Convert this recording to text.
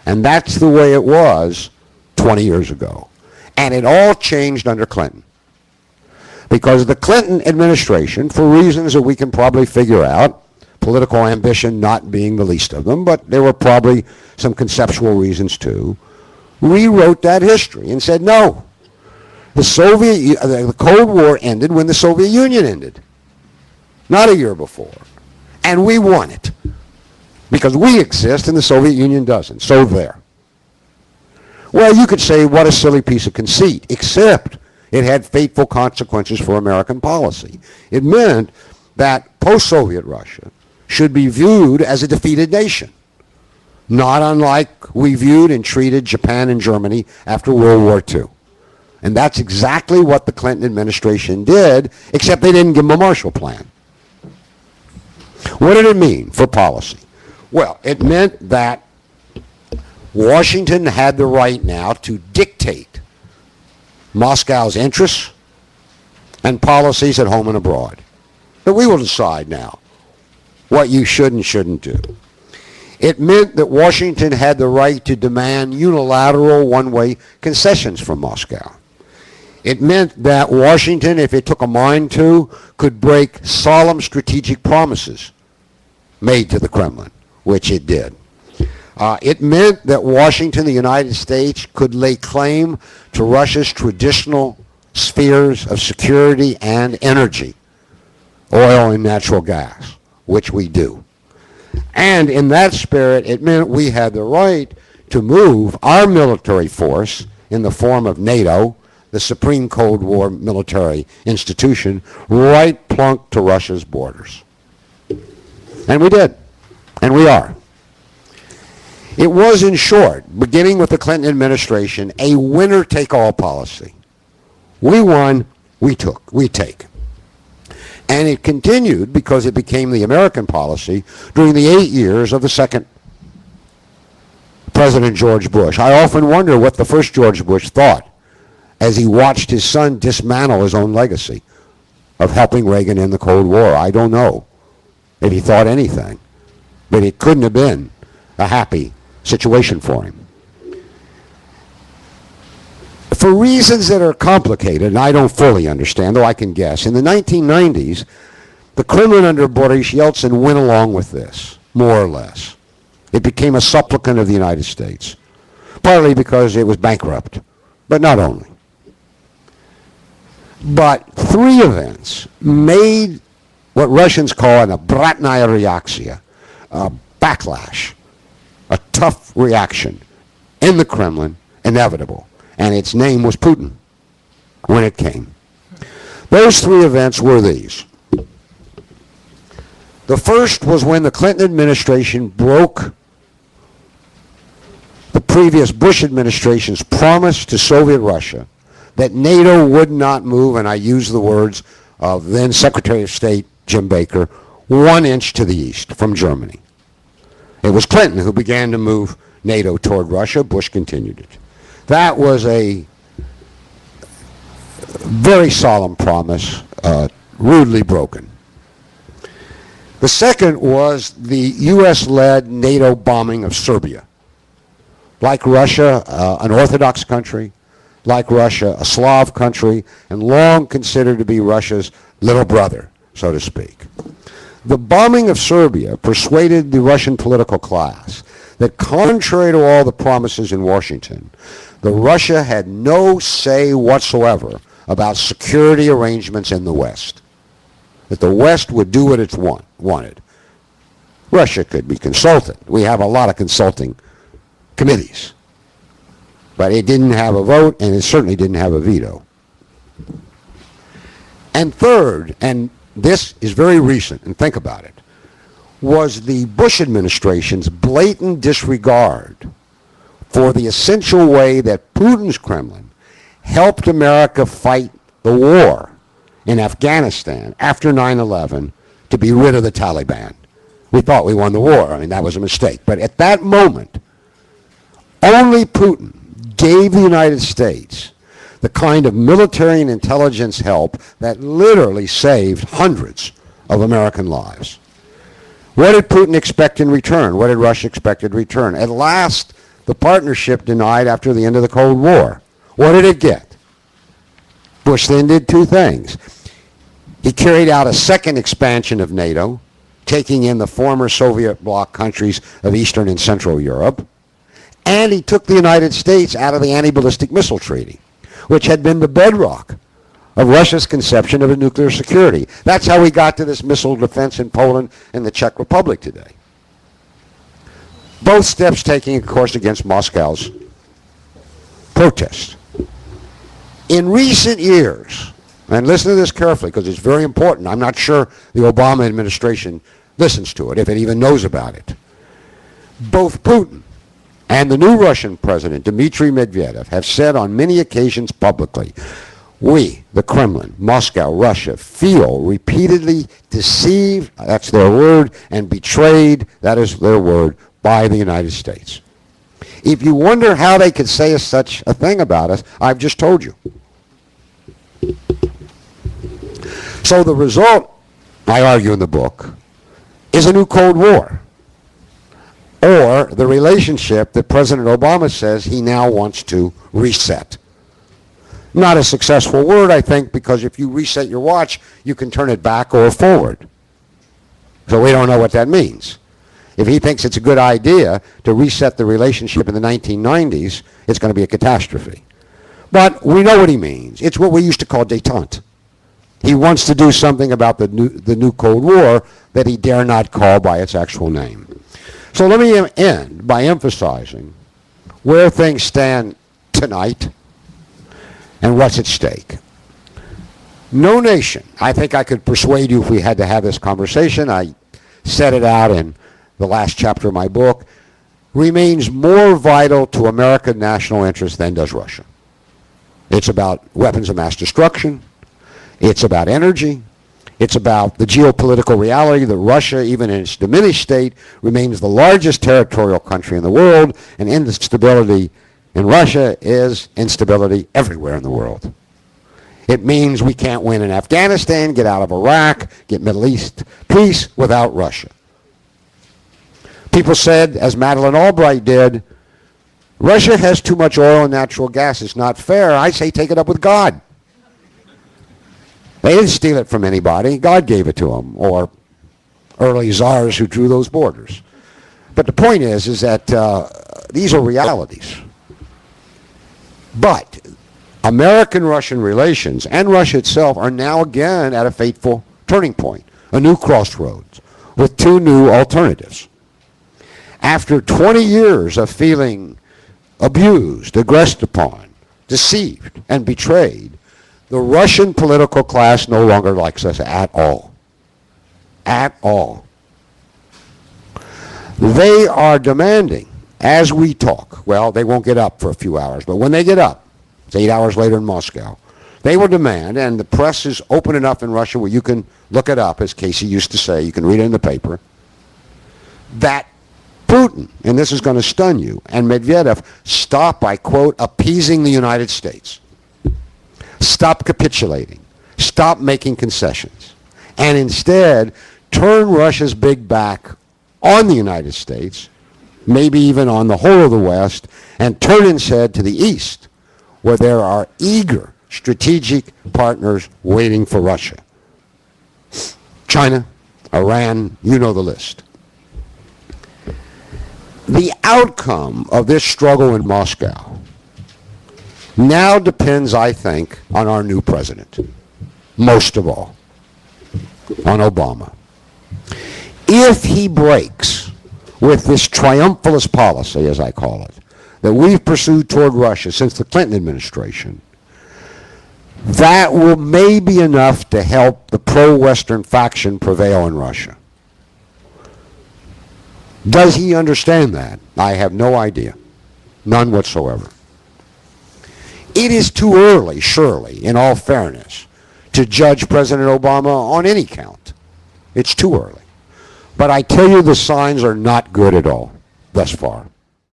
And that's the way it was 20 years ago. And it all changed under Clinton. Because the Clinton administration, for reasons that we can probably figure out, political ambition not being the least of them, but there were probably some conceptual reasons too, rewrote that history and said, no, the Cold War ended when the Soviet Union ended, not a year before. And we won it because we exist and the Soviet Union doesn't. So there. Well, you could say, what a silly piece of conceit, except it had fateful consequences for American policy. It meant that post-Soviet Russia should be viewed as a defeated nation, not unlike we viewed and treated Japan and Germany after World War II. And that's exactly what the Clinton administration did, except they didn't give them a Marshall Plan. What did it mean for policy? Well, it meant that Washington had the right now to dictate Moscow's interests and policies at home and abroad. But we will decide now what you should and shouldn't do. It meant that Washington had the right to demand unilateral one-way concessions from Moscow. It meant that Washington, if it took a mind to, could break solemn strategic promises made to the Kremlin, which it did. It meant that Washington, the United States, could lay claim to Russia's traditional spheres of security and energy, oil and natural gas, which we do. And in that spirit, it meant we had the right to move our military force in the form of NATO, the supreme Cold War military institution, right plunk to Russia's borders. And we did. And we are. It was, in short, beginning with the Clinton administration, a winner-take-all policy. We won, we took, we take. And it continued because it became the American policy during the 8 years of the second President George Bush. I often wonder what the first George Bush thought as he watched his son dismantle his own legacy of helping Reagan in the Cold War. I don't know if he thought anything, but it couldn't have been a happy situation for him. For reasons that are complicated, and I don't fully understand, though I can guess, in the 1990s, the Kremlin under Boris Yeltsin went along with this, more or less. It became a supplicant of the United States, partly because it was bankrupt, but not only. But three events made what Russians call an obratnaya reakция, a backlash, a tough reaction in the Kremlin, inevitable. And its name was Putin when it came. Those three events were these. The first was when the Clinton administration broke the previous Bush administration's promise to Soviet Russia that NATO would not move, and I use the words of then Secretary of State Jim Baker, 1 inch to the east from Germany. It was Clinton who began to move NATO toward Russia. Bush continued it. That was a very solemn promise, rudely broken. The second was the U.S.-led NATO bombing of Serbia. Like Russia, an Orthodox country, like Russia, a Slav country, and long considered to be Russia's little brother, so to speak. The bombing of Serbia persuaded the Russian political class that contrary to all the promises in Washington, that Russia had no say whatsoever about security arrangements in the West. That the West would do what it wanted. Russia could be consulted. We have a lot of consulting committees. But it didn't have a vote, and it certainly didn't have a veto. And third, and this is very recent, and think about it, was the Bush administration's blatant disregard for the essential way that Putin's Kremlin helped America fight the war in Afghanistan after 9/11 to be rid of the Taliban. We thought we won the war. I mean, that was a mistake. But at that moment, only Putin gave the United States the kind of military and intelligence help that literally saved hundreds of American lives. What did Putin expect in return? What did Russia expect in return? At last, the partnership denied after the end of the Cold War. What did it get? Bush then did two things. He carried out a second expansion of NATO, taking in the former Soviet bloc countries of Eastern and Central Europe, and he took the United States out of the Anti-Ballistic Missile Treaty, which had been the bedrock of Russia's conception of a nuclear security. That's how we got to this missile defense in Poland and the Czech Republic today. Both steps taking, of course, against Moscow's protest. In recent years, and listen to this carefully because it's very important. I'm not sure the Obama administration listens to it, if it even knows about it. Both Putin and the new Russian president, Dmitry Medvedev, have said on many occasions publicly, we, the Kremlin, Moscow, Russia, feel repeatedly deceived, that's their word, and betrayed, that is their word, by the United States. If you wonder how they could say such a thing about us, I've just told you. So the result, I argue in the book, is a new Cold War, or the relationship that President Obama says he now wants to reset. Not a successful word, I think, because if you reset your watch, you can turn it back or forward. So we don't know what that means. If he thinks it's a good idea to reset the relationship in the 1990s, it's going to be a catastrophe. But we know what he means. It's what we used to call détente. He wants to do something about the new Cold War that he dare not call by its actual name. So let me end by emphasizing where things stand tonight and what's at stake. No nation, I think I could persuade you if we had to have this conversation, I set it out in the last chapter of my book, remains more vital to American national interest than does Russia. It's about weapons of mass destruction. It's about energy. It's about the geopolitical reality that Russia, even in its diminished state, remains the largest territorial country in the world, and instability in Russia is instability everywhere in the world. It means we can't win in Afghanistan, get out of Iraq, get Middle East peace without Russia. People said, as Madeleine Albright did, Russia has too much oil and natural gas. It's not fair. I say take it up with God. They didn't steal it from anybody. God gave it to them, or early czars who drew those borders. But the point is that these are realities. But American-Russian relations and Russia itself are now again at a fateful turning point, a new crossroads with two new alternatives. After 20 years of feeling abused, aggressed upon, deceived, and betrayed, the Russian political class no longer likes us at all. At all. They are demanding, as we talk, well, they won't get up for a few hours, but when they get up, it's 8 hours later in Moscow, they will demand, and the press is open enough in Russia where you can look it up, as Casey used to say, you can read it in the paper, that Putin, and this is going to stun you, and Medvedev stop, I quote, appeasing the United States. Stop capitulating. Stop making concessions. And instead, turn Russia's big back on the United States, maybe even on the whole of the West, and turn instead to the East, where there are eager strategic partners waiting for Russia. China, Iran, you know the list. The outcome of this struggle in Moscow now depends, I think, on our new president, most of all, on Obama. If he breaks with this triumphalist policy, as I call it, that we've pursued toward Russia since the Clinton administration, that will may be enough to help the pro-Western faction prevail in Russia. Does he understand that? I have no idea. None whatsoever. It is too early, surely, in all fairness, to judge President Obama on any count. It's too early. But I tell you, the signs are not good at all thus far.